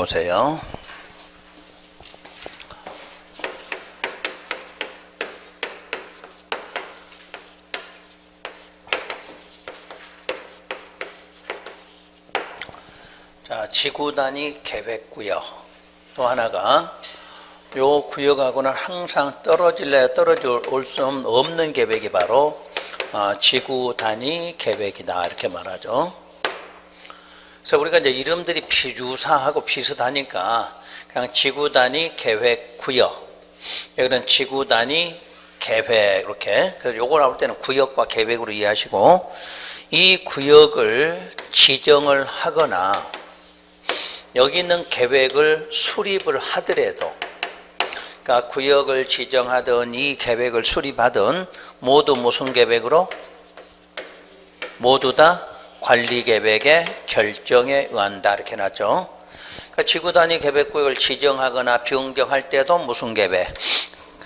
보세요. 자, 지구 단위 계획구역. 또 하나가 요 구역하고는 항상 떨어질 수 없는 계획이 바로 지구 단위 계획이다 이렇게 말하죠. 그래서 우리가 이제 이름들이 비유사하고 비슷하니까 그냥 지구 단위 계획 구역, 여기는 지구 단위 계획 이렇게. 그래서 요거 나올 때는 구역과 계획으로 이해하시고, 이 구역을 지정을 하거나 여기 있는 계획을 수립을 하더라도, 그러니까 구역을 지정하든 이 계획을 수립하든 모두 무슨 계획으로? 모두 다 관리계획의 결정에 의한다 이렇게 놨죠. 그러니까 지구단위 계획구역을 지정하거나 변경할 때도 무슨 계획?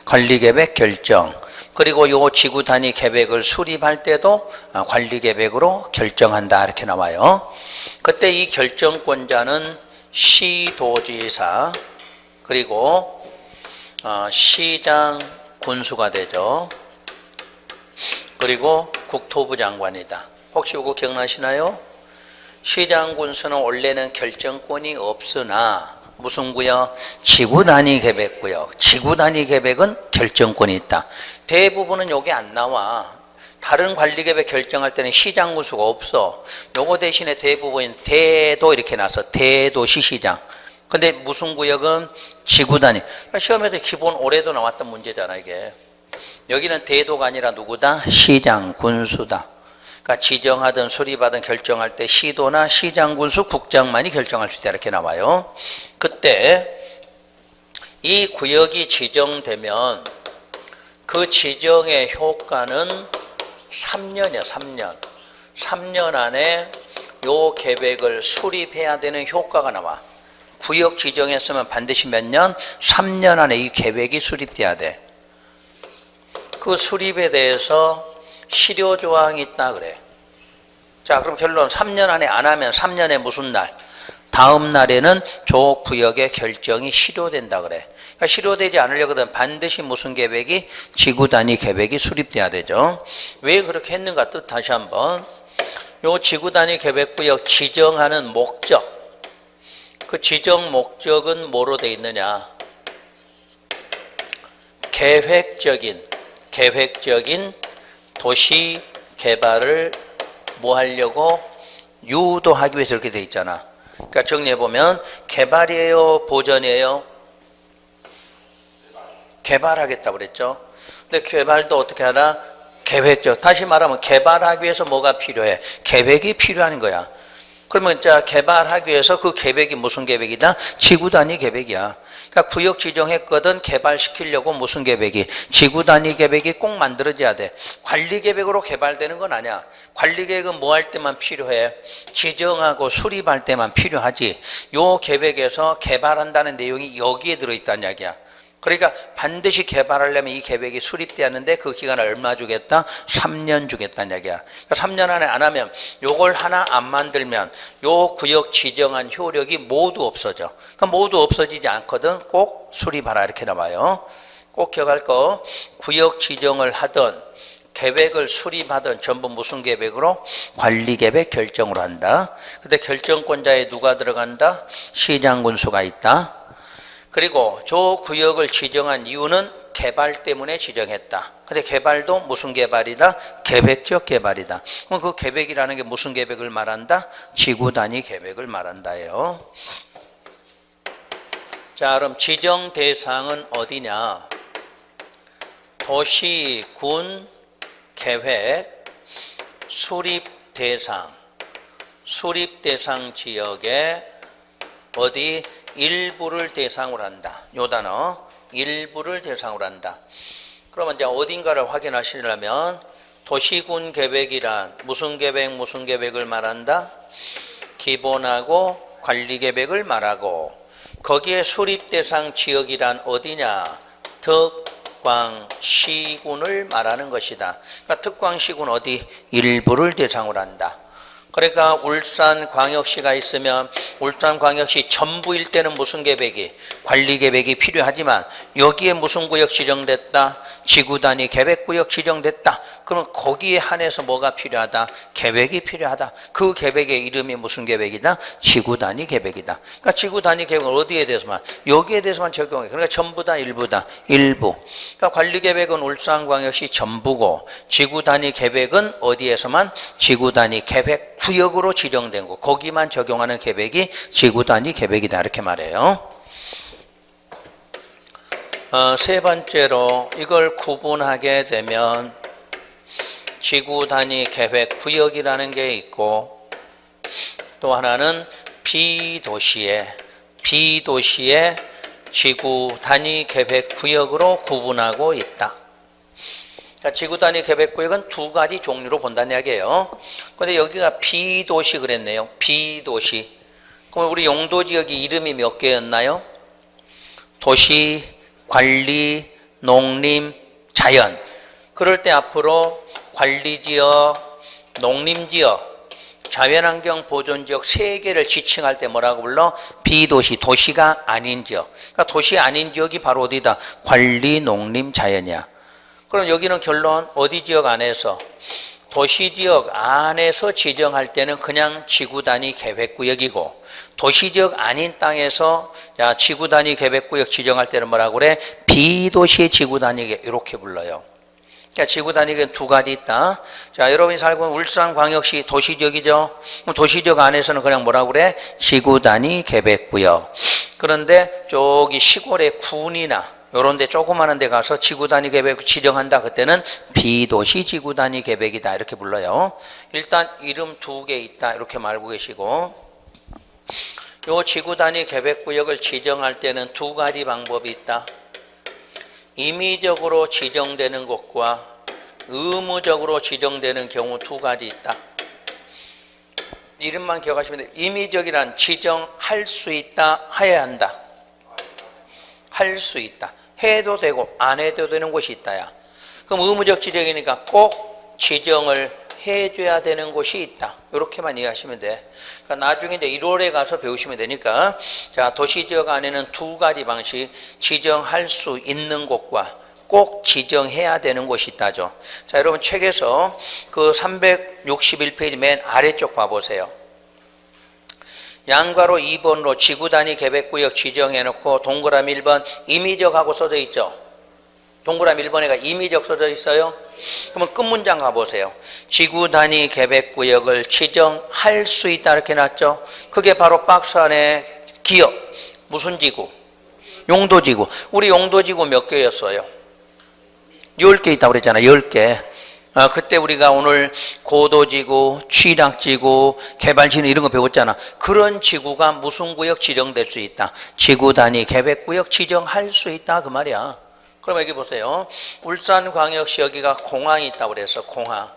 관리계획 결정. 그리고 요 지구단위 계획을 수립할 때도 관리계획으로 결정한다 이렇게 나와요. 그때 이 결정권자는 시도지사 그리고 시장 군수가 되죠. 그리고 국토부 장관이다. 혹시 이거 기억나시나요? 시장 군수는 원래는 결정권이 없으나 무슨 구역? 지구 단위 계획구역. 지구 단위 계획은 결정권이 있다. 대부분은 여기 안 나와. 다른 관리계획 결정할 때는 시장 군수가 없어. 요거 대신에 대부분 대도 이렇게 나서 대도시시장. 근데 무슨 구역은 지구 단위. 시험에서 기본 올해도 나왔던 문제잖아 이게. 여기는 대도가 아니라 누구다? 시장 군수다. 그러니까 지정하든 수립하든 결정할 때 시도나 시장 군수 국장만이 결정할 수 있다 이렇게 나와요. 그때 이 구역이 지정되면 그 지정의 효과는 3년이야 3년. 3년 안에 요 계획을 수립해야 되는 효과가 나와. 구역 지정했으면 반드시 몇 년? 3년 안에 이 계획이 수립돼야 돼. 그 수립에 대해서 실효조항이 있다 그래. 자, 그럼 결론 3년 안에 안 하면 3년에 무슨 날? 다음 날에는 저 구역의 결정이 실효된다 그래. 그러니까 실효되지 않으려거든 반드시 무슨 계획이? 지구 단위 계획이 수립돼야 되죠. 왜 그렇게 했는가 뜻 다시 한번. 요 지구 단위 계획구역 지정하는 목적. 그 지정 목적은 뭐로 돼 있느냐? 계획적인 도시 개발을 뭐 하려고? 유도하기 위해서 이렇게 돼 있잖아. 그러니까 정리해보면 개발이에요? 보전이에요? 개발하겠다고 그랬죠. 근데 개발도 어떻게 하나? 계획적. 다시 말하면 개발하기 위해서 뭐가 필요해? 계획이 필요한 거야. 그러면 자 개발하기 위해서 그 계획이 무슨 계획이다? 지구 단위 계획이야. 그러니까 구역 지정했거든 개발시키려고 무슨 계획이? 지구 단위 계획이 꼭 만들어져야 돼. 관리 계획으로 개발되는 건 아니야. 관리 계획은 뭐 할 때만 필요해? 지정하고 수립할 때만 필요하지. 요 계획에서 개발한다는 내용이 여기에 들어있다는 이야기야. 그러니까 반드시 개발하려면 이 계획이 수립돼야 하는데 그 기간을 얼마 주겠다? 3년 주겠다는 얘기야. 그러니까 3년 안에 안 하면 요걸 하나 안 만들면 요 구역 지정한 효력이 모두 없어져. 그러니까 모두 없어지지 않거든. 꼭 수립하라 이렇게 나와요. 꼭 기억할 거. 구역 지정을 하든 계획을 수립하든 전부 무슨 계획으로? 관리계획 결정으로 한다. 근데 결정권자에 누가 들어간다? 시장 군수가 있다. 그리고 저 구역을 지정한 이유는 개발 때문에 지정했다. 근데 개발도 무슨 개발이다? 계획적 개발이다. 그럼 그 계획이라는 게 무슨 계획을 말한다? 지구 단위 계획을 말한다예요. 자, 그럼 지정 대상은 어디냐? 도시, 군, 계획, 수립 대상 지역에 어디? 일부를 대상으로 한다. 요 단어 일부를 대상으로 한다. 그러면 이제 어딘가를 확인하시려면 도시군 계획이란 무슨 계획을 말한다? 기본하고 관리 계획을 말하고 거기에 수립 대상 지역이란 어디냐? 특광시군을 말하는 것이다. 그러니까 특광시군 어디? 일부를 대상으로 한다. 그러니까 울산광역시가 있으면 울산광역시 전부일 때는 무슨 계획이? 관리계획이 필요하지만 여기에 무슨 구역 지정됐다? 지구단위 계획구역 지정됐다. 그럼 거기에 한해서 뭐가 필요하다? 계획이 필요하다. 그 계획의 이름이 무슨 계획이다? 지구단위 계획이다. 그러니까 지구단위 계획은 어디에 대해서만? 여기에 대해서만 적용해. 그러니까 전부다, 일부다? 일부. 그러니까 관리계획은 울산광역시 전부고 지구단위 계획은 어디에서만? 지구단위 계획구역으로 지정된 거. 거기만 적용하는 계획이 지구단위 계획이다. 이렇게 말해요. 세 번째로 이걸 구분하게 되면 지구단위 계획구역이라는 게 있고 또 하나는 비도시의 지구단위 계획구역으로 구분하고 있다. 그러니까 지구단위 계획구역은 두 가지 종류로 본다는 이야기예요. 그런데 여기가 비도시 그랬네요. 비도시. 그럼 우리 용도지역이 이름이 몇 개였나요? 도시, 관리, 농림, 자연. 그럴 때 앞으로 관리지역, 농림지역, 자연환경 보존지역 세 개를 지칭할 때 뭐라고 불러? 비도시, 도시가 아닌 지역. 그러니까 도시 아닌 지역이 바로 어디다? 관리, 농림, 자연이야. 그럼 여기는 결론 어디 지역 안에서? 도시지역 안에서 지정할 때는 그냥 지구단위 계획구역이고 도시지역 아닌 땅에서 지구단위 계획구역 지정할 때는 뭐라고 그래? 비도시 지구단위 이렇게 불러요. 그러니까 지구단위가 두 가지 있다. 자, 여러분이 살고 있는 울산광역시 도시지역이죠. 그럼 도시지역 안에서는 그냥 뭐라고 그래? 지구단위 계획구역. 그런데 저기 시골의 군이나 요런 데 조그마한 데 가서 지구단위 계획 지정한다. 그때는 비도시 지구단위 계획이다. 이렇게 불러요. 일단 이름 두 개 있다. 이렇게 말고 계시고 요 지구단위 계획구역을 지정할 때는 두 가지 방법이 있다. 임의적으로 지정되는 곳과 의무적으로 지정되는 경우 두 가지 있다. 이름만 기억하시면 돼요. 임의적이란 지정할 수 있다, 해야 한다. 할 수 있다. 해도 되고 안 해도 되는 곳이 있다야. 그럼 의무적 지정이니까 꼭 지정을 해줘야 되는 곳이 있다. 이렇게만 이해하시면 돼. 그러니까 나중에 이제 1월에 가서 배우시면 되니까 자, 도시지역 안에는 두 가지 방식 지정할 수 있는 곳과 꼭 지정해야 되는 곳이 있다죠. 자, 여러분 책에서 그 361페이지 맨 아래쪽 봐보세요. 양괄호 2번으로 지구단위 계획구역 지정해놓고 동그라미 1번 임의적하고 써져 있죠. 동그라미 1번에가 임의적 써져 있어요. 그러면 끝문장 가보세요. 지구단위 계획구역을 지정할 수 있다 이렇게 놨죠. 그게 바로 박스 안에 기억. 무슨 지구? 용도지구. 우리 용도지구 몇 개였어요? 10개 있다고 그랬잖아. 10개. 그때 우리가 오늘 고도지구, 취락지구, 개발지구 이런 거 배웠잖아. 그런 지구가 무슨 구역 지정될 수 있다? 지구단위 계획구역 지정할 수 있다 그 말이야. 그럼 여기 보세요. 울산광역시 여기가 공항이 있다고 그래서 공항.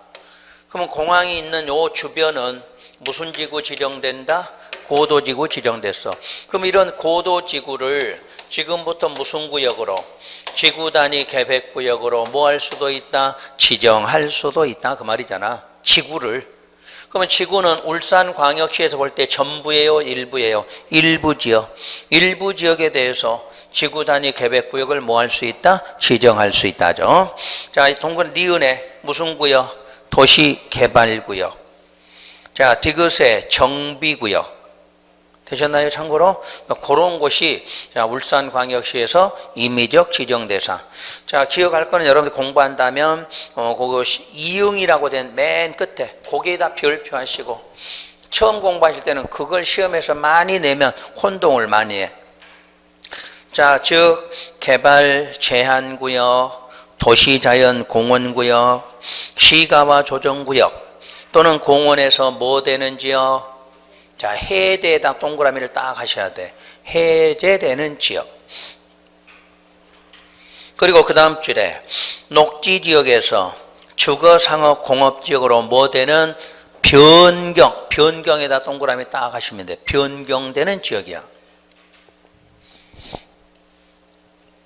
그러면 공항이 있는 요 주변은 무슨 지구 지정된다? 고도지구 지정됐어. 그럼 이런 고도지구를 지금부터 무슨 구역으로? 지구단위 계획구역으로 뭐 할 수도 있다? 지정할 수도 있다 그 말이잖아. 지구를. 그러면 지구는 울산광역시에서 볼 때 전부예요? 일부예요? 일부지역. 일부지역에 대해서 지구단위 계획구역을 뭐 할 수 있다? 지정할 수 있다죠. 자, 동그란 니은에 무슨 구역? 도시개발구역. 자, 디귿에 정비구역. 되셨나요? 참고로 그런 곳이 울산광역시에서 임의적 지정 대상. 자, 기억할 거는 여러분들 공부한다면 그것이 이응이라고 된 맨 끝에 거기에다 별표 하시고 처음 공부하실 때는 그걸 시험에서 많이 내면 혼동을 많이 해. 자, 즉 개발 제한구역, 도시자연 공원구역, 시가와 조정구역 또는 공원에서 뭐 되는 지역? 자, 해제에다 동그라미를 딱 하셔야 돼. 해제되는 지역. 그리고 그 다음 줄에 녹지지역에서 주거상업 공업지역으로 뭐 되는 변경. 변경에다 동그라미 딱 하시면 돼. 변경되는 지역이야.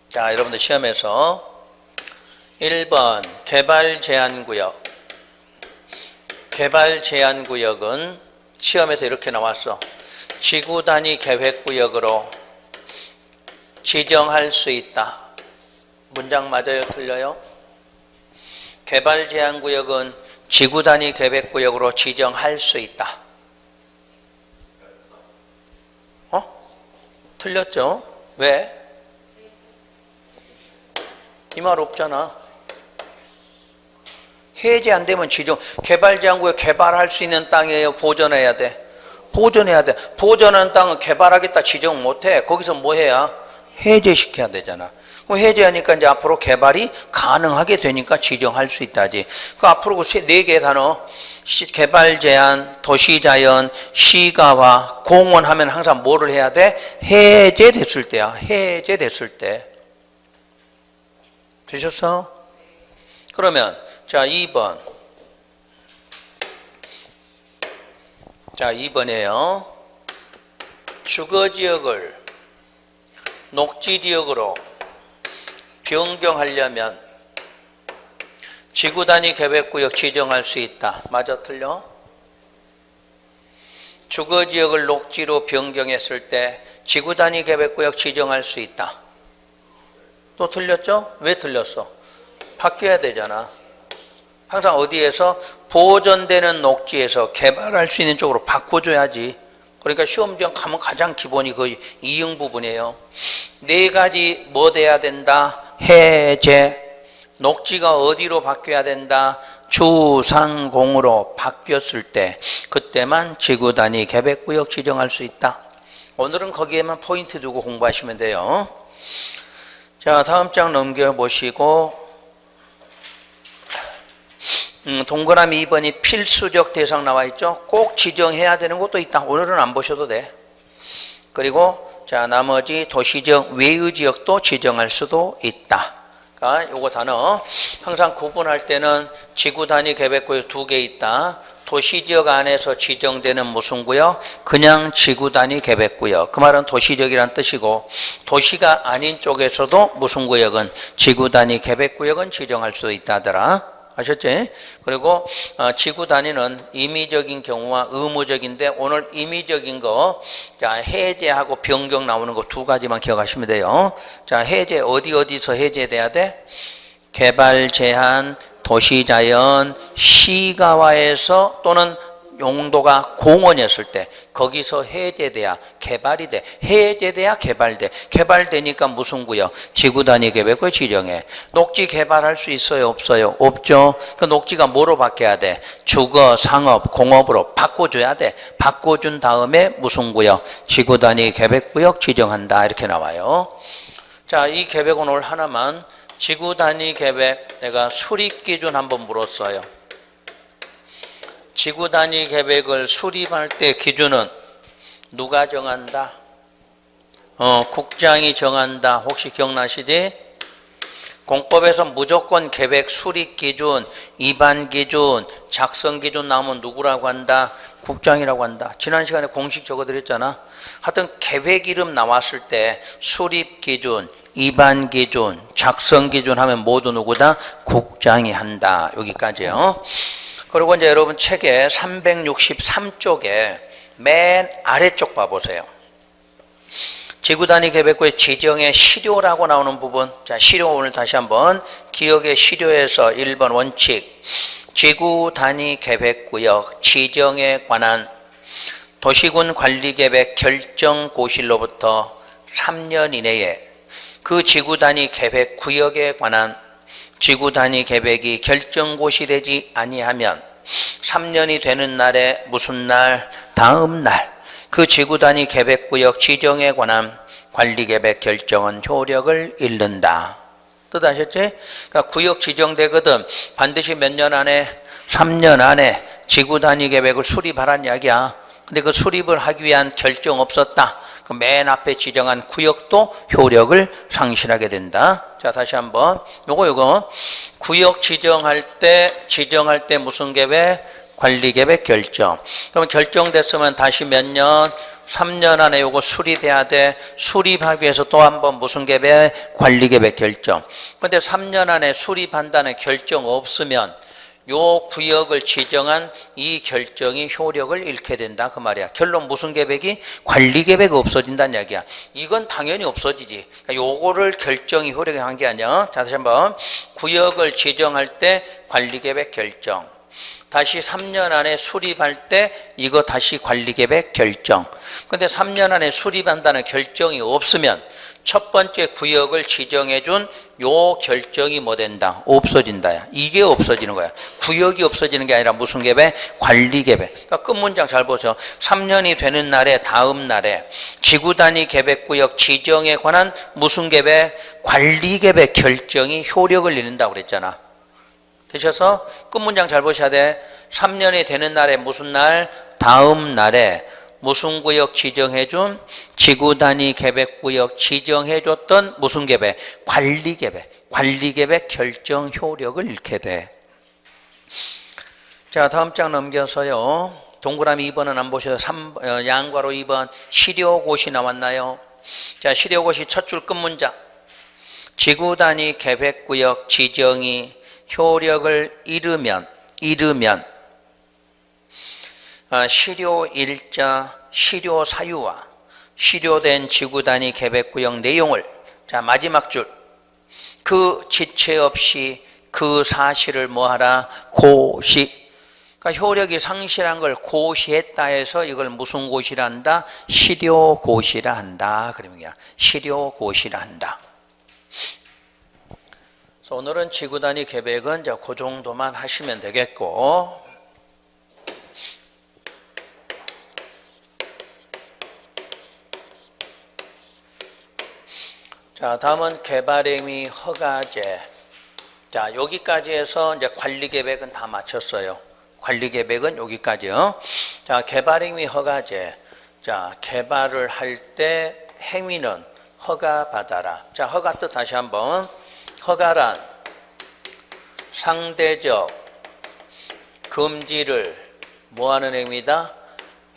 자, 여러분들 시험에서 1번 개발 제한구역, 개발 제한 구역은 시험에서 이렇게 나왔어. 지구 단위 계획 구역으로 지정할 수 있다. 문장 맞아요? 틀려요? 개발 제한 구역은 지구 단위 계획 구역으로 지정할 수 있다. 틀렸죠? 왜? 이 말 없잖아. 해제 안 되면 지정, 개발 제한 구역 개발할 수 있는 땅이에요? 보존해야 돼? 보존해야 돼. 보존한 땅은 개발하겠다 지정 못 해. 거기서 뭐 해야? 해제시켜야 되잖아. 그럼 해제하니까 이제 앞으로 개발이 가능하게 되니까 지정할 수 있다지. 그 앞으로 그 네 개 단어, 개발 제한, 도시자연, 시가와, 공원 하면 항상 뭐를 해야 돼? 해제됐을 때야. 해제됐을 때. 되셨어? 그러면 자 2번. 자 2번에요. 주거지역을 녹지지역으로 변경하려면 지구단위 계획구역 지정할 수 있다. 맞아 틀려? 주거지역을 녹지로 변경했을 때 지구단위 계획구역 지정할 수 있다. 또 틀렸죠? 왜 틀렸어? 바뀌어야 되잖아. 항상 어디에서 보존되는 녹지에서 개발할 수 있는 쪽으로 바꿔줘야지. 그러니까 시험장 가면 가장 기본이 그 이응 부분이에요. 네 가지 뭐 돼야 된다? 해제. 녹지가 어디로 바뀌어야 된다? 주상공으로 바뀌었을 때 그때만 지구단위 계획구역 지정할 수 있다. 오늘은 거기에만 포인트 두고 공부하시면 돼요. 자, 다음 장 넘겨보시고 동그라미 2번이 필수적 대상 나와 있죠. 꼭 지정해야 되는 것도 있다. 오늘은 안 보셔도 돼. 그리고 자 나머지 도시적 외의 지역도 지정할 수도 있다. 그러니까 요거 단어 항상 구분할 때는 지구 단위 계획구역 2개 있다. 도시지역 안에서 지정되는 무슨 구역? 그냥 지구 단위 계획구역. 그 말은 도시지역이란 뜻이고 도시가 아닌 쪽에서도 무슨 구역은 지구 단위 계획구역은 지정할 수 있다더라. 아셨지? 그리고 지구 단위는 임의적인 경우와 의무적인데 오늘 임의적인 거 자 해제하고 변경 나오는 거 두 가지만 기억하시면 돼요. 자 해제 어디서 해제돼야 돼? 개발 제한, 도시자연, 시가와에서 또는 용도가 공원이었을 때 거기서 해제돼야 개발이 돼. 해제돼야 개발돼. 개발되니까 무슨 구역? 지구단위 계획을 지정해. 녹지 개발할 수 있어요? 없어요? 없죠. 그 녹지가 뭐로 바뀌어야 돼? 주거, 상업, 공업으로 바꿔줘야 돼. 바꿔준 다음에 무슨 구역? 지구단위 계획구역 지정한다. 이렇게 나와요. 자, 이 계획은 오늘 하나만 지구단위 계획 내가 수립기준 한번 물었어요. 지구단위 계획을 수립할 때 기준은 누가 정한다? 국장이 정한다. 혹시 기억나시지? 공법에서 무조건 계획 수립 기준, 입안 기준, 작성 기준 나오면 누구라고 한다? 국장이라고 한다. 지난 시간에 공식 적어드렸잖아. 하여튼 계획 이름 나왔을 때 수립 기준, 입안 기준, 작성 기준 하면 모두 누구다? 국장이 한다. 여기까지요. 그리고 이제 여러분 책에 363쪽에 맨 아래쪽 봐보세요. 지구단위 계획구역 지정의 실효라고 나오는 부분. 자, 실효 오늘 다시 한번 기억의 실효에서 1번 원칙. 지구단위 계획구역 지정에 관한 도시군 관리계획 결정고시로부터 3년 이내에 그 지구단위 계획구역에 관한 지구단위 계획이 결정고시되지 아니하면 3년이 되는 날에 무슨 날? 다음 날 그 지구단위 계획구역 지정에 관한 관리계획 결정은 효력을 잃는다. 뜻 아셨지? 그러니까 구역 지정되거든. 반드시 몇 년 안에? 3년 안에 지구단위 계획을 수립하란 이야기야. 근데 그 수립을 하기 위한 결정 없었다. 그 맨 앞에 지정한 구역도 효력을 상실하게 된다. 자, 다시 한번. 요거 구역 지정할 때 무슨 계획? 관리계획 결정. 그러면 결정됐으면 다시 몇 년? 3년 안에 요거 수립해야 돼. 수립하기 위해서 또 한 번 무슨 계획? 관리계획 결정. 근데 3년 안에 수립한다는 결정 없으면 요 구역을 지정한 이 결정이 효력을 잃게 된다 그 말이야. 결론 무슨 계획이? 관리계획이 없어진다는 이야기야. 이건 당연히 없어지지. 그러니까 요거를 결정이 효력이 한 게 아니야. 자, 다시 한번 구역을 지정할 때 관리계획 결정, 다시 3년 안에 수립할 때 이거 다시 관리계획 결정. 근데 3년 안에 수립한다는 결정이 없으면 첫 번째 구역을 지정해 준 요 결정이 뭐 된다? 없어진다. 이게 없어지는 거야. 구역이 없어지는 게 아니라 무슨 계획? 관리계획. 그러니까 끝 문장 잘 보세요. 3년이 되는 날에 다음 날에 지구단위 계획구역 지정에 관한 무슨 계획? 관리계획 결정이 효력을 잃는다고 그랬잖아. 되셔서 끝 문장 잘 보셔야 돼. 3년이 되는 날에 무슨 날? 다음 날에 무슨 구역 지정해준? 지구단위 계획구역 지정해줬던 무슨 계획? 관리계획. 관리계획 결정 효력을 잃게 돼. 자, 다음 장 넘겨서요. 동그라미 2번은 안 보셔도 양괄호 2번 시료고시 나왔나요? 자, 시료고시 첫 줄 끝 문장. 지구단위 계획구역 지정이 효력을 잃으면 시료 일자, 시료 사유와 시료된 지구단위 계획구역 내용을, 자 마지막 줄, 그 지체 없이 그 사실을 뭐하라? 고시. 그러니까 효력이 상실한 걸 고시했다 해서 이걸 무슨 고시라 한다? 시료고시라 한다. 그러면 시료고시라 한다. 그래서 오늘은 지구단위 계획은 이제 그 정도만 하시면 되겠고, 자, 다음은 개발행위 허가제. 자, 여기까지 해서 이제 관리계획은 다 마쳤어요. 관리계획은 여기까지요. 자, 개발행위 허가제. 자, 개발을 할 때 행위는 허가받아라. 자, 허가 뜻 다시 한번. 허가란 상대적 금지를 뭐하는 행위다?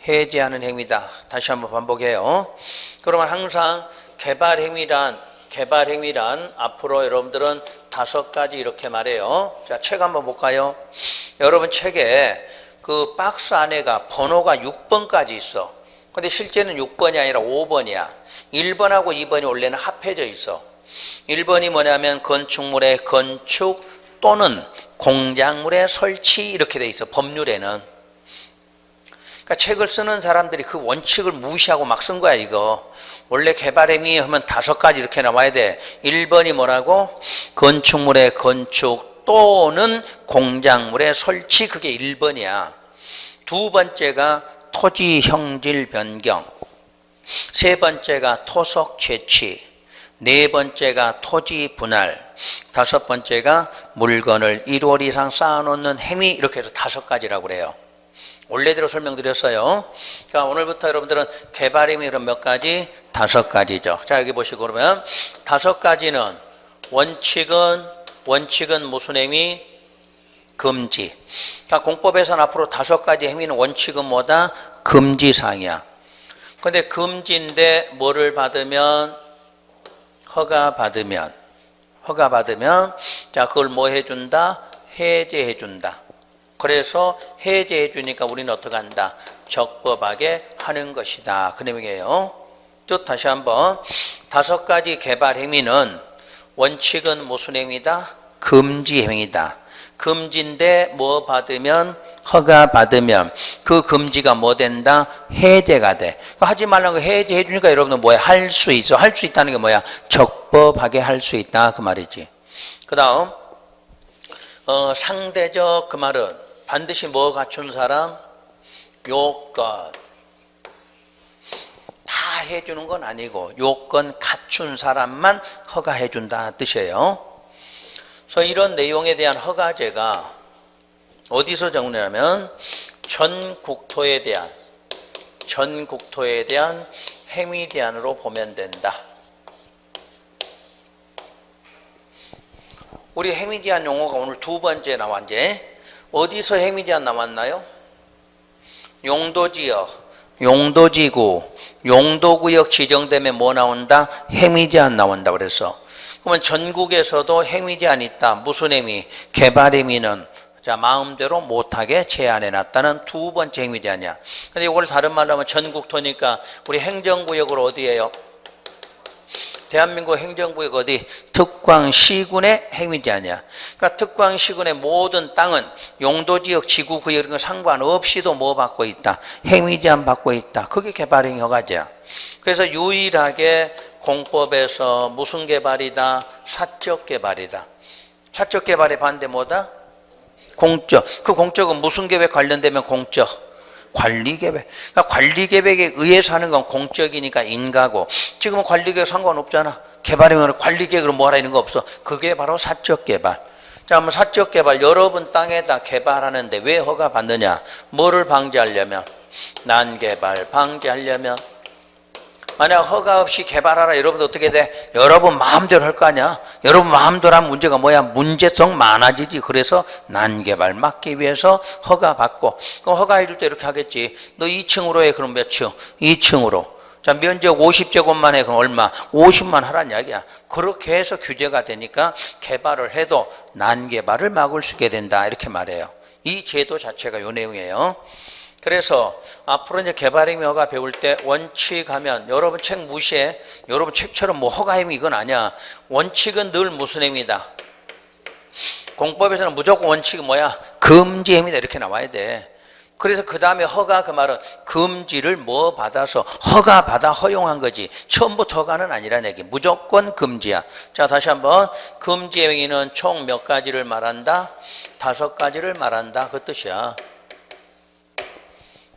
해제하는 행위다. 다시 한번 반복해요. 그러면 항상 개발행위란 앞으로 여러분들은 5가지 이렇게 말해요. 자, 책 한번 볼까요? 여러분 책에 그 박스 안에가 번호가 6번까지 있어. 근데 실제는 6번이 아니라 5번이야. 1번하고 2번이 원래는 합해져 있어. 1번이 뭐냐면 건축물의 건축 또는 공작물의 설치 이렇게 돼 있어. 법률에는. 그러니까 책을 쓰는 사람들이 그 원칙을 무시하고 막 쓴 거야 이거. 원래 개발행위 하면 5가지 이렇게 나와야 돼. 1번이 뭐라고? 건축물의 건축 또는 공작물의 설치, 그게 1번이야. 두 번째가 토지 형질 변경, 세 번째가 토속 채취, 네 번째가 토지 분할, 다섯 번째가 물건을 1월 이상 쌓아놓는 행위, 이렇게 해서 5가지라고 그래요. 원래대로 설명드렸어요. 그러니까 오늘부터 여러분들은 개발행위는 몇 가지? 5가지죠. 자, 여기 보시고 그러면 5가지는 원칙은 무슨 행위? 금지. 그러니까 공법에서는 앞으로 5가지 행위는 원칙은 뭐다? 금지사항이야. 근데 금지인데 뭐를 받으면? 허가 받으면 자, 그걸 뭐 해준다? 해제해 준다. 그래서 해제해 주니까 우리는 어떻게 한다? 적법하게 하는 것이다. 그 내용이에요. 또 다시 한번 5가지 개발 행위는 원칙은 무슨 행위다? 금지 행위다. 금지인데 뭐 받으면? 허가 받으면 그 금지가 뭐 된다? 해제가 돼. 하지 말라는 거 해제해 주니까 여러분은 뭐야? 할 수 있어. 할 수 있다는 게 뭐야? 적법하게 할 수 있다. 그 말이지. 그 다음 상대적 그 말은 반드시 뭐 갖춘 사람? 요건. 다 해주는 건 아니고 요건 갖춘 사람만 허가해 준다 뜻이에요. 그래서 이런 내용에 대한 허가제가 어디서 정리하면 전 국토에 대한 행위 제한으로 보면 된다. 우리 행위 제한 용어가 오늘 2번째 나왔지. 어디서 행위 제한 나왔나요? 용도지역, 용도지구, 용도구역 지정되면 뭐 나온다? 행위 제한 나온다 그래서. 그러면 전국에서도 행위 제한이 있다. 무슨 행위? 개발 행위는 자, 마음대로 못하게 제한해놨다는 두 번째 행위 제한이야. 근데 이걸 다른 말로 하면 전국토니까 우리 행정구역으로 어디예요? 대한민국 행정구역 어디? 특광시군의 행위 제한이야. 그러니까 특광시군의 모든 땅은 용도지역, 지구구역 이런 거 상관없이도 뭐 받고 있다? 행위 제한 받고 있다. 그게 개발행위 허가제야. 그래서 유일하게 공법에서 무슨 개발이다? 사적 개발이다. 사적 개발의 반대 뭐다? 공적. 그 공적은 무슨 계획 관련되면 공적? 관리계획. 그러니까 관리계획에 의해서 하는 건 공적이니까 인가고, 지금은 관리계획 상관없잖아. 개발행위는 관리계획으로 뭐 하라 이런 거 없어. 그게 바로 사적 개발. 자, 한번 사적 개발, 여러분 땅에다 개발하는데 왜 허가 받느냐? 뭐를 방지하려면? 난개발 방지하려면. 만약 허가 없이 개발하라, 여러분들 어떻게 돼? 여러분 마음대로 할 거 아니야? 여러분 마음대로 하면 문제가 뭐야? 문제성 많아지지. 그래서 난개발 막기 위해서 허가 받고, 그럼 허가해 줄 때 이렇게 하겠지. 너 2층으로 해. 그럼 몇 층? 2층으로. 자, 면적 50제곱만 해. 그럼 얼마? 50만 하란 이야기야. 그렇게 해서 규제가 되니까 개발을 해도 난개발을 막을 수 있게 된다. 이렇게 말해요. 이 제도 자체가 요 내용이에요. 그래서 앞으로 이제 개발행위 허가 배울 때 원칙하면, 여러분 책 무시해. 여러분 책처럼 뭐 허가행위 이건 아니야. 원칙은 늘 무슨 행위다? 공법에서는 무조건 원칙이 뭐야? 금지행위다 이렇게 나와야 돼. 그래서 그 다음에 허가, 그 말은 금지를 뭐 받아서 허가 받아 허용한 거지. 처음부터 허가는 아니란 얘기. 무조건 금지야. 자, 다시 한번. 금지 행위는 총 몇 가지를 말한다? 5가지를 말한다. 그 뜻이야.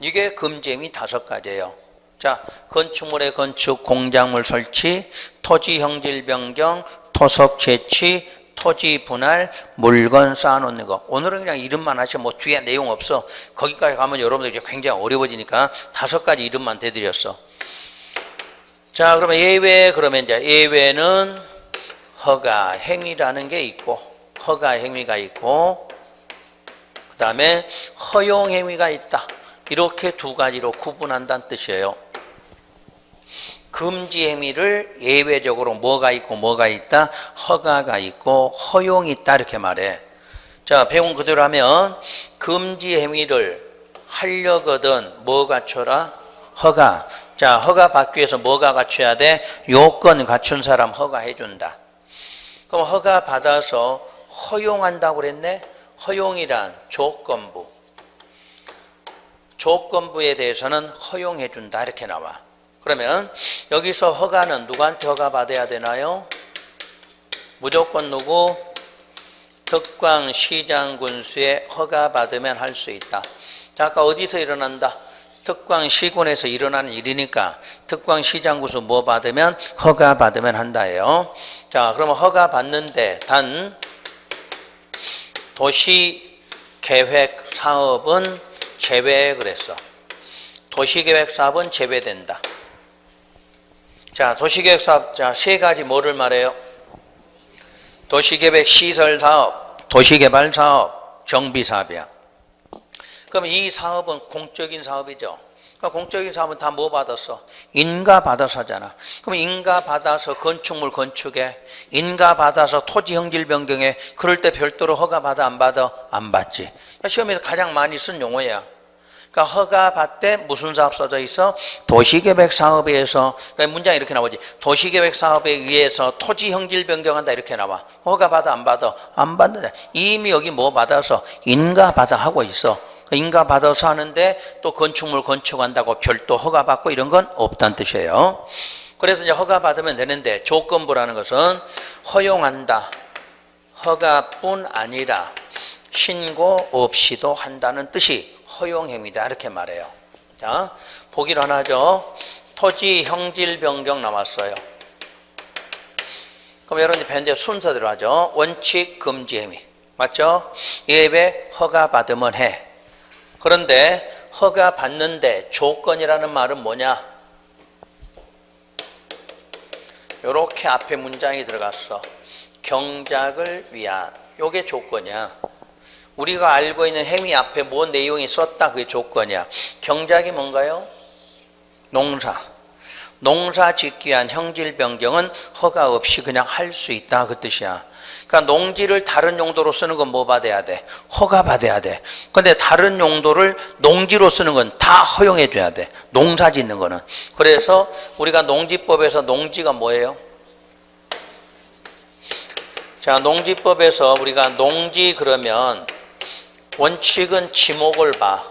이게 금지행위 5가지예요. 자, 건축물의 건축, 공작물 설치, 토지 형질 변경, 토속 채취, 토지 분할, 물건 쌓아놓는 거. 오늘은 그냥 이름만 하시면 뭐 뒤에 내용 없어. 거기까지 가면 여러분들 이제 굉장히 어려워지니까 5가지 이름만 대드렸어. 자, 그러면 예외, 그러면 이제 예외는 허가 행위라는 게 있고, 허가 행위가 있고, 그 다음에 허용 행위가 있다. 이렇게 2가지로 구분한다는 뜻이에요. 금지 행위를 예외적으로 뭐가 있고 뭐가 있다? 허가가 있고 허용이 있다 이렇게 말해. 자, 배운 그대로 하면 금지 행위를 하려거든 뭐 갖춰라? 허가. 자, 허가 받기 위해서 뭐가 갖춰야 돼? 요건 갖춘 사람 허가해 준다. 그럼 허가 받아서 허용한다고 그랬네? 허용이란 조건부. 조건부에 대해서는 허용해 준다 이렇게 나와. 그러면 여기서 허가는 누구한테 허가 받아야 되나요? 무조건 누구? 특광 시장 군수에 허가 받으면 할 수 있다. 자, 아까 어디서 일어난다? 특광 시군에서 일어나는 일이니까 특광 시장 군수 뭐 받으면? 허가 받으면 한다예요. 자, 그러면 허가 받는데 단 도시 계획 사업은 제외 그랬어. 도시계획 사업은 제외된다. 자, 도시계획 사업, 자, 3가지 뭐를 말해요? 도시계획 시설 사업, 도시개발 사업, 정비 사업이야. 그럼 이 사업은 공적인 사업이죠. 그러니까 공적인 사업은 다 뭐 받았어? 인가 받아서 하잖아. 그럼 인가 받아서 건축물 건축에, 인가 받아서 토지 형질 변경에, 그럴 때 별도로 허가 받아 안 받아? 안 받지. 그러니까 시험에서 가장 많이 쓴 용어야. 그러니까 허가 받되 무슨 사업 써져 있어? 도시계획 사업에 의해서. 그러니까 문장이 이렇게 나오지. 도시계획 사업에 의해서 토지 형질 변경한다 이렇게 나와. 허가 받아 안 받아? 안 받는다. 이미 여기 뭐 받아서? 인가 받아 하고 있어. 인가 받아서 하는데 또 건축물 건축한다고 별도 허가 받고 이런 건 없다는 뜻이에요. 그래서 이제 허가 받으면 되는데 조건부라는 것은 허용한다. 허가뿐 아니라 신고 없이도 한다는 뜻이 허용행위다 이렇게 말해요. 자, 보기로 하나죠. 토지 형질 변경 나왔어요. 그럼 여러분 현재 순서대로 하죠. 원칙 금지 행위 맞죠? 예외 허가 받으면 해. 그런데 허가 받는데 조건이라는 말은 뭐냐? 이렇게 앞에 문장이 들어갔어. 경작을 위한. 요게 조건이야. 우리가 알고 있는 행위 앞에 뭔 내용이 썼다 그게 조건이야. 경작이 뭔가요? 농사. 농사 짓기 위한 형질 변경은 허가 없이 그냥 할 수 있다 그 뜻이야. 그러니까 농지를 다른 용도로 쓰는 건 뭐 받아야 돼? 허가 받아야 돼. 근데 다른 용도를 농지로 쓰는 건 다 허용해 줘야 돼. 농사 짓는 거는. 그래서 우리가 농지법에서 농지가 뭐예요? 자, 농지법에서 우리가 농지 그러면 원칙은 지목을 봐.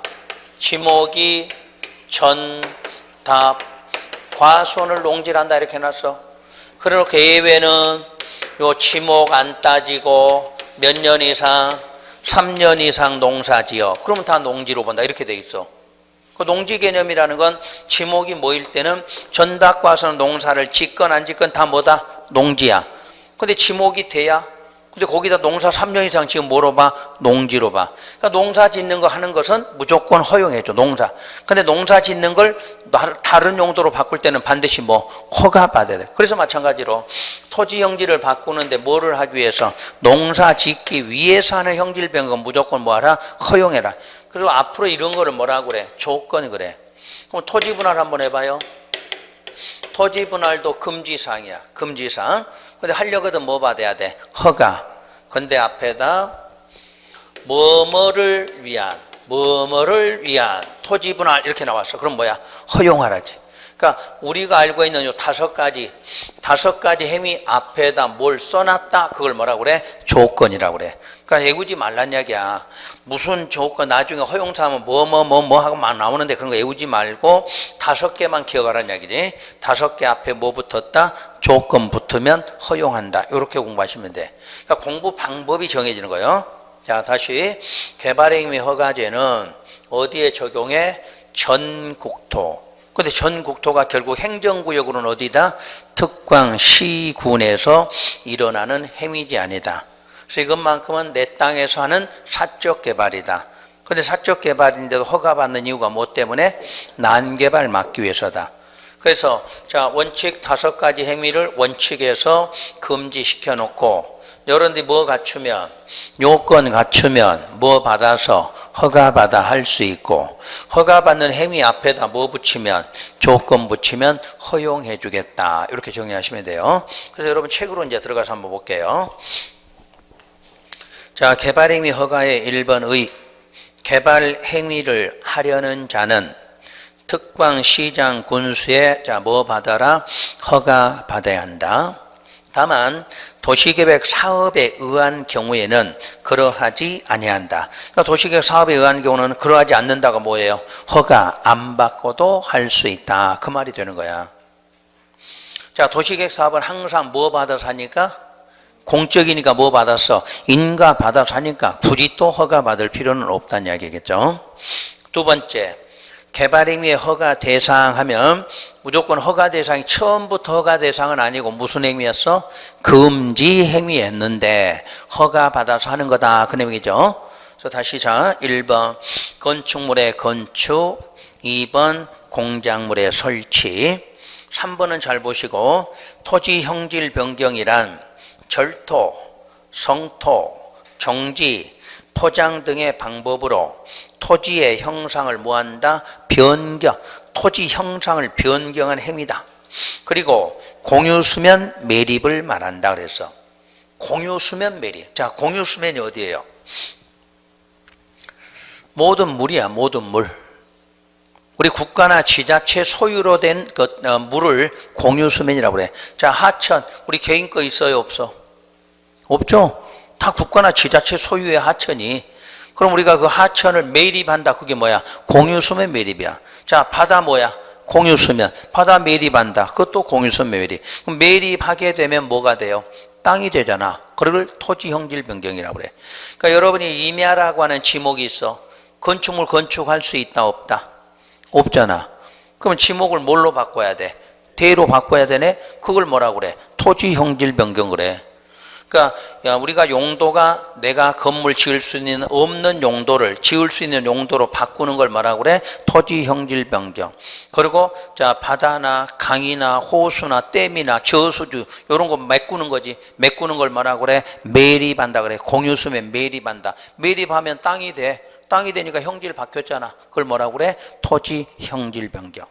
지목이 전, 답, 과수원을 농지란다 이렇게 해놨어. 그러니까 예외는 요 지목 안 따지고 몇 년 이상, 3년 이상 농사지어. 그러면 다 농지로 본다 이렇게 돼 있어. 그 농지 개념이라는 건 지목이 모일 때는 전답 과수원 농사를 짓건 안 짓건 다 뭐다? 농지야. 근데 지목이 돼야 근데 거기다 농사 3년 이상 지금 뭐로 봐? 농지로 봐. 그러니까 농사 짓는 거 하는 것은 무조건 허용해줘, 농사. 근데 농사 짓는 걸 다른 용도로 바꿀 때는 반드시 뭐 허가 받아야 돼. 그래서 마찬가지로 토지 형질을 바꾸는데 뭐를 하기 위해서? 농사 짓기 위해서 하는 형질 변경은 무조건 뭐 하라? 허용해라. 그리고 앞으로 이런 거를 뭐라고 그래? 조건이 그래. 그럼 토지 분할 한번 해봐요. 토지 분할도 금지사항이야. 금지사항. 근데 하려거든 뭐 받아야 돼? 허가. 근데 앞에다 뭐뭐를 위한 토지 분할 이렇게 나왔어. 그럼 뭐야? 허용하라지. 그러니까 우리가 알고 있는 요 다섯 가지 행위 앞에다 뭘 써놨다. 그걸 뭐라고 그래? 조건이라고 그래. 그러니까 애우지 말란 이야기야. 무슨 조건 나중에 허용사하면 뭐 하고 막 나오는데 그런 거 애우지 말고 5개만 기억하라는 이야기지. 5개 앞에 뭐 붙었다? 조건 붙으면 허용한다. 이렇게 공부하시면 돼. 그러니까 공부 방법이 정해지는 거예요. 자, 다시 개발행위 허가제는 어디에 적용해? 전국토. 근데 전국토가 결국 행정구역으로는 어디다? 특광 시군에서 일어나는 행위지 아니다. 그래서 이것만큼은 내 땅에서 하는 사적 개발이다. 근데 사적 개발인데도 허가받는 이유가 뭐 때문에? 난개발 막기 위해서다. 그래서 자, 원칙 5가지 행위를 원칙에서 금지시켜 놓고 여러분들이 뭐 갖추면, 요건 갖추면 뭐 받아서 허가받아 할 수 있고, 허가받는 행위 앞에다 뭐 붙이면, 조건 붙이면 허용해 주겠다. 이렇게 정리하시면 돼요. 그래서 여러분 책으로 이제 들어가서 한번 볼게요. 자, 개발행위 허가의 1번의 개발 행위를 하려는 자는 특광 시장 군수에 자, 뭐 받아라? 허가 받아야 한다. 다만 도시계획 사업에 의한 경우에는 그러하지 아니한다. 그러니까 도시계획 사업에 의한 경우는 그러하지 않는다가 뭐예요? 허가 안 받고도 할 수 있다. 그 말이 되는 거야. 자, 도시계획 사업은 항상 뭐 받아서 하니까? 공적이니까 뭐 받았어? 인가 받아서 하니까 굳이 또 허가 받을 필요는 없다는 이야기겠죠. 두 번째, 개발행위의 허가 대상 하면 무조건 허가 대상이 처음부터 허가 대상은 아니고 무슨 행위였어? 금지 행위였는데 허가 받아서 하는 거다. 그 내용이죠. 그래서 다시 자, 1번 건축물의 건축, 2번 공작물의 설치, 3번은 잘 보시고 토지 형질 변경이란 절토, 성토, 정지, 포장 등의 방법으로 토지의 형상을 뭐한다? 변경, 토지 형상을 변경한 행위다. 그리고 공유수면 매립을 말한다 그래서 공유수면 매립. 자, 공유수면이 어디예요? 모든 물이야, 모든 물. 우리 국가나 지자체 소유로 된 물을 공유수면이라고 그래. 자, 하천, 우리 개인 거 있어요, 없어? 없죠? 다 국가나 지자체 소유의 하천이. 그럼 우리가 그 하천을 매립한다. 그게 뭐야? 공유수면 매립이야. 자, 바다 뭐야? 공유수면. 바다 매립한다. 그것도 공유수면 매립. 그럼 매립하게 되면 뭐가 돼요? 땅이 되잖아. 그걸 토지 형질 변경이라고 그래. 그러니까 여러분이 임야라고 하는 지목이 있어. 건축물 건축할 수 있다, 없다? 없잖아. 그럼 지목을 뭘로 바꿔야 돼? 대로 바꿔야 되네? 그걸 뭐라고 그래? 토지 형질 변경 그래. 그러니까 우리가 용도가 내가 건물 지을 수 있는 없는 용도를 지을 수 있는 용도로 바꾸는 걸 뭐라고 그래? 토지 형질 변경. 그리고 자, 바다나 강이나 호수나 댐이나 저수주 이런 거 메꾸는 거지. 메꾸는 걸 뭐라고 그래? 매립한다 그래. 공유수면 매립한다. 매립하면 땅이 돼. 땅이 되니까 형질 바뀌었잖아. 그걸 뭐라고 그래? 토지 형질 변경.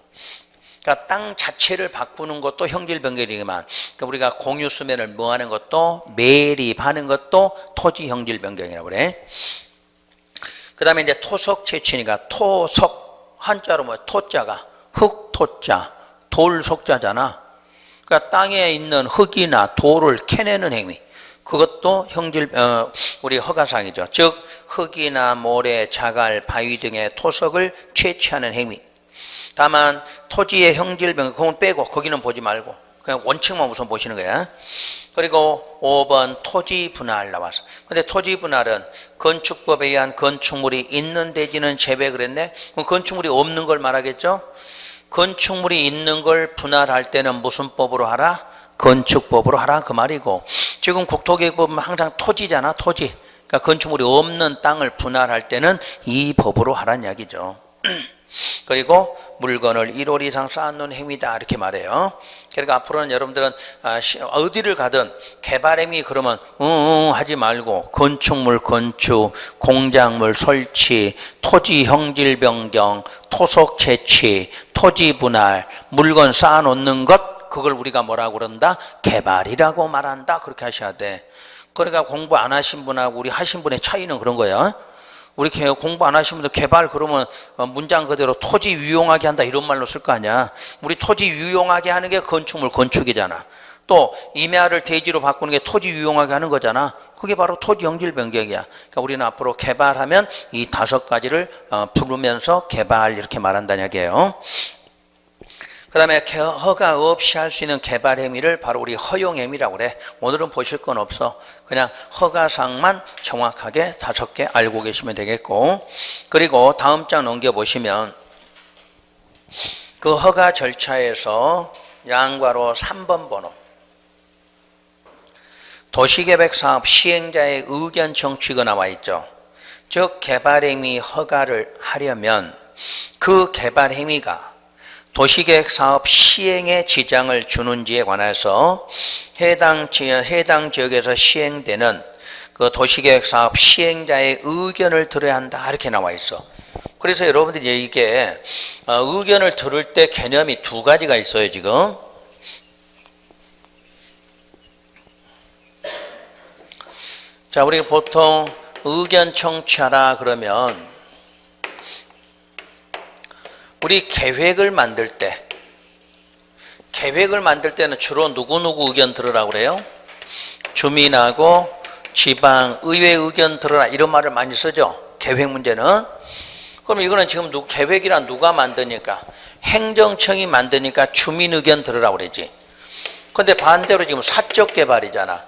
그러니까 땅 자체를 바꾸는 것도 형질 변경이지만 그러니까 우리가 공유 수면을 뭐 하는 것도 매립하는 것도 토지 형질 변경이라고 그래. 그 다음에 이제 토석 채취니까 토석 한자로 뭐 토자가 흙토자 돌석자잖아. 그러니까 땅에 있는 흙이나 돌을 캐내는 행위. 그것도 우리 허가사항이죠. 즉 흙이나 모래, 자갈, 바위 등의 토석을 채취하는 행위. 다만 토지의 형질 변경 그건 빼고 거기는 보지 말고 그냥 원칙만 우선 보시는 거야. 그리고 5번 토지 분할 나왔어. 근데 토지 분할은 건축법에 의한 건축물이 있는 대지는 제외 그랬네. 그럼 건축물이 없는 걸 말하겠죠. 건축물이 있는 걸 분할할 때는 무슨 법으로 하라? 건축법으로 하라 그 말이고, 지금 국토개혁법은 항상 토지잖아. 토지. 그러니까 건축물이 없는 땅을 분할할 때는 이 법으로 하라는 이야기죠. 그리고 물건을 1월 이상 쌓아놓은 행위다 이렇게 말해요. 그러니까 앞으로는 여러분들은 어디를 가든 개발 행위 그러면 하지 말고 건축물 건축, 공작물 설치, 토지 형질 변경, 토속 채취, 토지 분할, 물건 쌓아놓는 것, 그걸 우리가 뭐라고 그런다? 개발이라고 말한다. 그렇게 하셔야 돼. 그러니까 공부 안 하신 분하고 우리 하신 분의 차이는 그런 거예요. 우리 공부 안 하신 분들 개발 그러면 문장 그대로 토지 유용하게 한다 이런 말로 쓸 거 아니야. 우리 토지 유용하게 하는 게 건축물 건축이잖아. 또 임야를 대지로 바꾸는 게 토지 유용하게 하는 거잖아. 그게 바로 토지 형질 변경이야. 그러니까 우리는 앞으로 개발하면 이 5가지를 부르면서 개발 이렇게 말한다는 얘기예요. 그 다음에 허가 없이 할 수 있는 개발 행위를 바로 우리 허용 행위라고 그래. 오늘은 보실 건 없어. 그냥 허가사항만 정확하게 5개 알고 계시면 되겠고, 그리고 다음 장 넘겨보시면 그 허가 절차에서 양괄호 3번 번호 도시계획사업 시행자의 의견 청취가 나와 있죠. 즉 개발행위 허가를 하려면 그 개발행위가 도시계획사업 시행에 지장을 주는지에 관해서 해당 지역에서 시행되는 그 도시계획사업 시행자의 의견을 들어야 한다 이렇게 나와 있어. 그래서 여러분들이 이게 의견을 들을 때 개념이 2가지가 있어요. 지금 자, 우리 보통 의견 청취하라 그러면 우리 계획을 만들 때는 주로 누구누구 의견 들으라고 그래요? 주민하고 지방의회 의견 들으라 이런 말을 많이 쓰죠. 계획 문제는. 그럼 이거는 지금 계획이란 누가 만드니까? 행정청이 만드니까 주민 의견 들으라고 그러지. 근데 반대로 지금 사적 개발이잖아.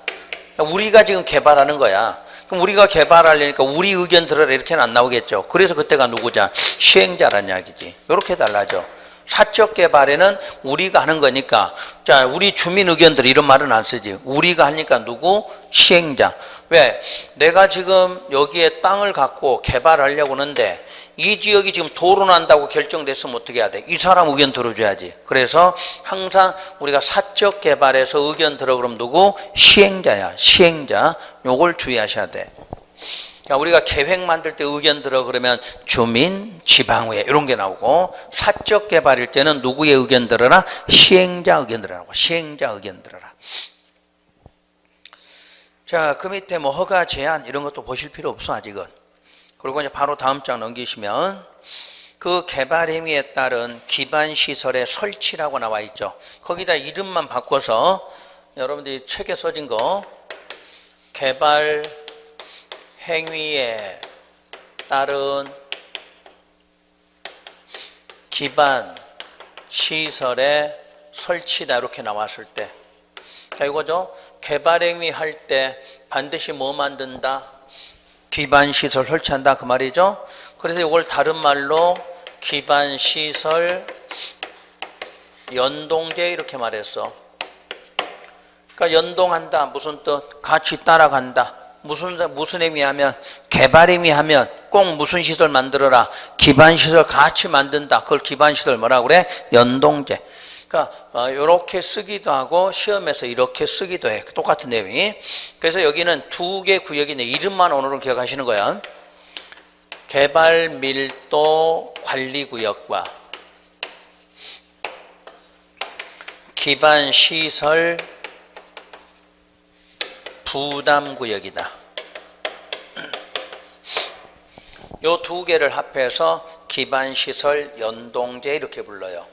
우리가 지금 개발하는 거야. 그럼 우리가 개발하려니까 우리 의견 들으라 이렇게는 안 나오겠죠. 그래서 그때가 누구냐? 시행자란 이야기지. 이렇게 달라져. 사적 개발에는 우리가 하는 거니까 자 우리 주민 의견들 이런 말은 안 쓰지. 우리가 하니까 누구? 시행자. 왜? 내가 지금 여기에 땅을 갖고 개발하려고 하는데 이 지역이 지금 도로 난다고 결정됐으면 어떻게 해야 돼? 이 사람 의견 들어줘야지. 그래서 항상 우리가 사적 개발에서 의견 들어 그러면 누구? 시행자야. 시행자. 요걸 주의하셔야 돼. 그러니까 우리가 계획 만들 때 의견 들어 그러면 주민, 지방의회 이런 게 나오고, 사적 개발일 때는 누구의 의견 들어라? 시행자 의견 들어라고. 시행자 의견 들어라. 자, 그 밑에 뭐 허가 제한 이런 것도 보실 필요 없어 아직은. 그리고 이제 바로 다음 장 넘기시면 그 개발 행위에 따른 기반 시설의 설치라고 나와 있죠. 거기다 이름만 바꿔서 여러분들이 책에 써진 거 개발 행위에 따른 기반 시설의 설치다 이렇게 나왔을 때, 자 이거죠. 개발 행위 할 때 반드시 뭐 만든다? 기반시설 설치한다 그 말이죠. 그래서 이걸 다른 말로 기반시설 연동제 이렇게 말했어. 그러니까 연동한다 무슨 뜻? 같이 따라간다. 무슨 의미하면 개발 의미하면 꼭 무슨 시설 만들어라. 기반시설 같이 만든다. 그걸 기반시설 뭐라고 그래? 연동제. 그러니까 이렇게 쓰기도 하고 시험에서 이렇게 쓰기도 해. 똑같은 내용이. 그래서 여기는 2개 구역이 있는데 이름만 오늘은 기억하시는 거야. 개발 밀도 관리 구역과 기반시설 부담구역이다. 요 두 개를 합해서 기반시설 연동제 이렇게 불러요.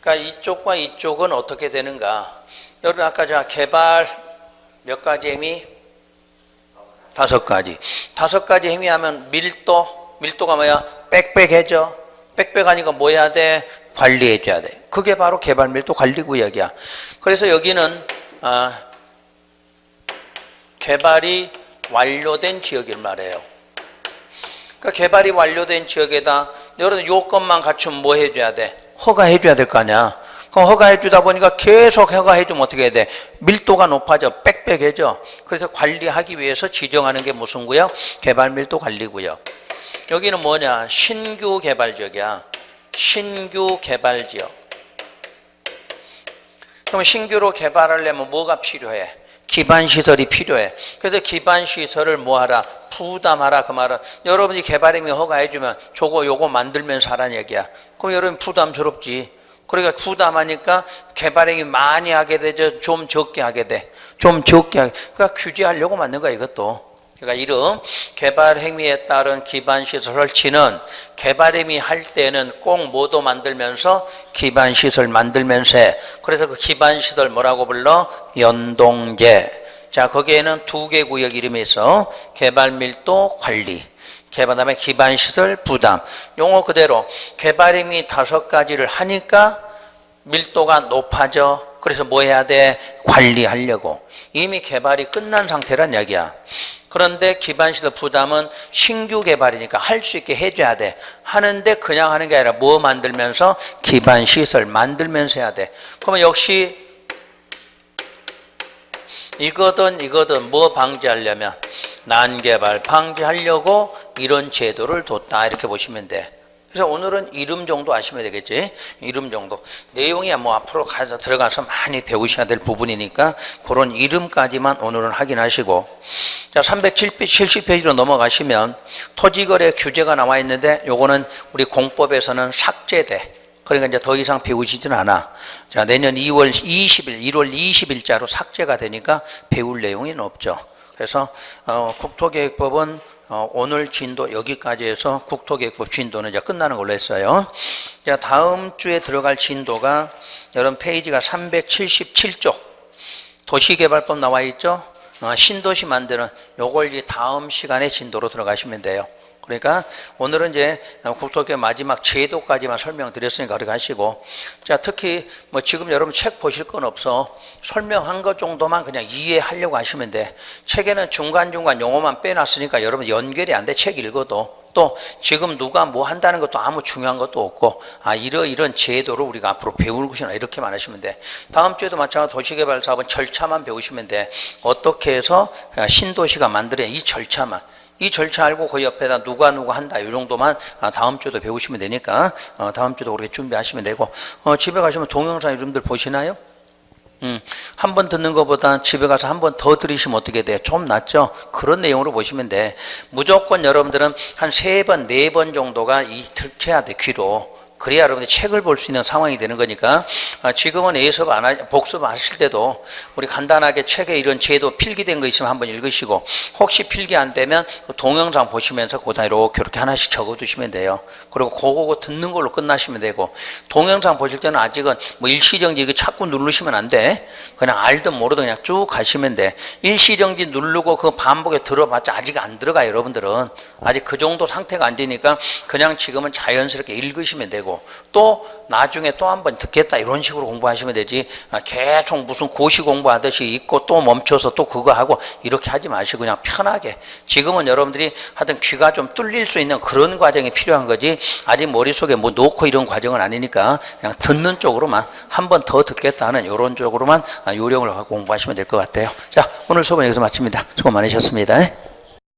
그러니까 이쪽과 이쪽은 어떻게 되는가? 여러분 아까 자 개발 몇 가지 행위? 5가지. 5가지 행위하면 밀도가 뭐야? 빽빽해져. 빽빽하니까 뭐 해야 돼? 관리해줘야 돼. 그게 바로 개발 밀도 관리 구역이야. 그래서 여기는 개발이 완료된 지역을 말해요. 그러니까 개발이 완료된 지역에다 여러분 요건만 갖추면 뭐 해줘야 돼? 허가해줘야 될 거 아니야. 그럼 허가해주다 보니까 계속 허가해주면 어떻게 해야 돼? 밀도가 높아져. 빽빽해져. 그래서 관리하기 위해서 지정하는 게 무슨 구역? 개발 밀도 관리 구역. 여기는 뭐냐? 신규 개발 지역이야. 신규 개발 지역. 그럼 신규로 개발하려면 뭐가 필요해? 기반시설이 필요해. 그래서 기반시설을 뭐 하라? 부담하라 그 말은 여러분이 개발행위 허가해주면 저거 요거 만들면서 하라는 얘기야. 그럼 여러분 부담스럽지. 그러니까 부담하니까 개발행위 많이 하게 되죠. 좀 적게 하게 돼. 좀 적게 하게. 그러니까 규제하려고 만든 거야 이것도. 그러니까 이런 개발행위에 따른 기반시설 설치는 개발행위 할 때는 꼭 뭐도 만들면서 기반시설 만들면서 해. 그래서 그 기반시설 뭐라고 불러? 연동제. 자, 거기에는 두 개 구역 이름이 있어. 개발밀도 관리. 그다음에 기반시설 부담. 용어 그대로 개발행위 5가지를 하니까 밀도가 높아져. 그래서 뭐 해야 돼? 관리하려고. 이미 개발이 끝난 상태란 이야기야. 그런데 기반시설 부담은 신규 개발이니까 할 수 있게 해줘야 돼. 하는데 그냥 하는 게 아니라 뭐 만들면서? 기반시설 만들면서 해야 돼. 그러면 역시 이거든 뭐 방지하려면 난개발 방지하려고 이런 제도를 뒀다 이렇게 보시면 돼. 그래서 오늘은 이름 정도 아시면 되겠지. 이름 정도. 내용이 뭐 앞으로 들어가서 많이 배우셔야 될 부분이니까 그런 이름까지만 오늘은 확인하시고. 자, 370페이지로 넘어가시면 토지거래 규제가 나와 있는데 요거는 우리 공법에서는 삭제돼. 그러니까 이제 더 이상 배우시진 않아. 자, 내년 1월 20일자로 삭제가 되니까 배울 내용은 없죠. 그래서 국토계획법은 오늘 진도 여기까지 해서 국토계획법 진도는 이제 끝나는 걸로 했어요. 자, 다음 주에 들어갈 진도가 여러분 페이지가 377쪽 도시개발법 나와 있죠. 신도시 만드는 요걸 이제 다음 시간에 진도로 들어가시면 돼요. 그러니까 오늘은 이제 국토계획 마지막 제도까지만 설명드렸으니까 그렇게 하시고. 자, 특히 뭐 지금 여러분 책 보실 건 없어. 설명한 것 정도만 그냥 이해하려고 하시면 돼. 책에는 중간중간 용어만 빼놨으니까 여러분 연결이 안 돼. 책 읽어도. 또 지금 누가 뭐 한다는 것도 아무 중요한 것도 없고 이런 제도를 우리가 앞으로 배울 것이나 이렇게만 하시면 돼. 다음 주에도 마찬가지로 도시개발 사업은 절차만 배우시면 돼. 어떻게 해서 신도시가 만들어야 이 절차만. 이 절차 알고 그 옆에다 누가 한다 이 정도만 다음 주도 배우시면 되니까 다음 주도 그렇게 준비하시면 되고. 집에 가시면 동영상 이름들 보시나요? 한 번 듣는 것보다 집에 가서 한 번 더 들으시면 어떻게 돼? 좀 낫죠? 그런 내용으로 보시면 돼. 무조건 여러분들은 한 3번, 4번 정도가 들켜야 돼, 귀로. 그래야 여러분들이 책을 볼 수 있는 상황이 되는 거니까. 지금은 예습 복습하실 때도 우리 간단하게 책에 이런 제도 필기된 거 있으면 한번 읽으시고, 혹시 필기 안 되면 동영상 보시면서 그다 이렇게 하나씩 적어 두시면 돼요. 그리고 그거 듣는 걸로 끝나시면 되고, 동영상 보실 때는 아직은 뭐 일시정지 이렇게 자꾸 누르시면 안 돼. 그냥 알든 모르든 그냥 쭉 가시면 돼. 일시정지 누르고 그 반복에 들어봤자 아직 안 들어가. 여러분들은 아직 그 정도 상태가 안 되니까 그냥 지금은 자연스럽게 읽으시면 되고, 또 나중에 또 한 번 듣겠다 이런 식으로 공부하시면 되지. 계속 무슨 고시 공부하듯이 있고 또 멈춰서 또 그거 하고 이렇게 하지 마시고 그냥 편하게. 지금은 여러분들이 하여튼 귀가 좀 뚫릴 수 있는 그런 과정이 필요한 거지, 아직 머릿속에 뭐 놓고 이런 과정은 아니니까 그냥 듣는 쪽으로만 한 번 더 듣겠다는 이런 쪽으로만 요령을 갖고 공부하시면 될 것 같아요. 자, 오늘 수업은 여기서 마칩니다. 수고 많으셨습니다.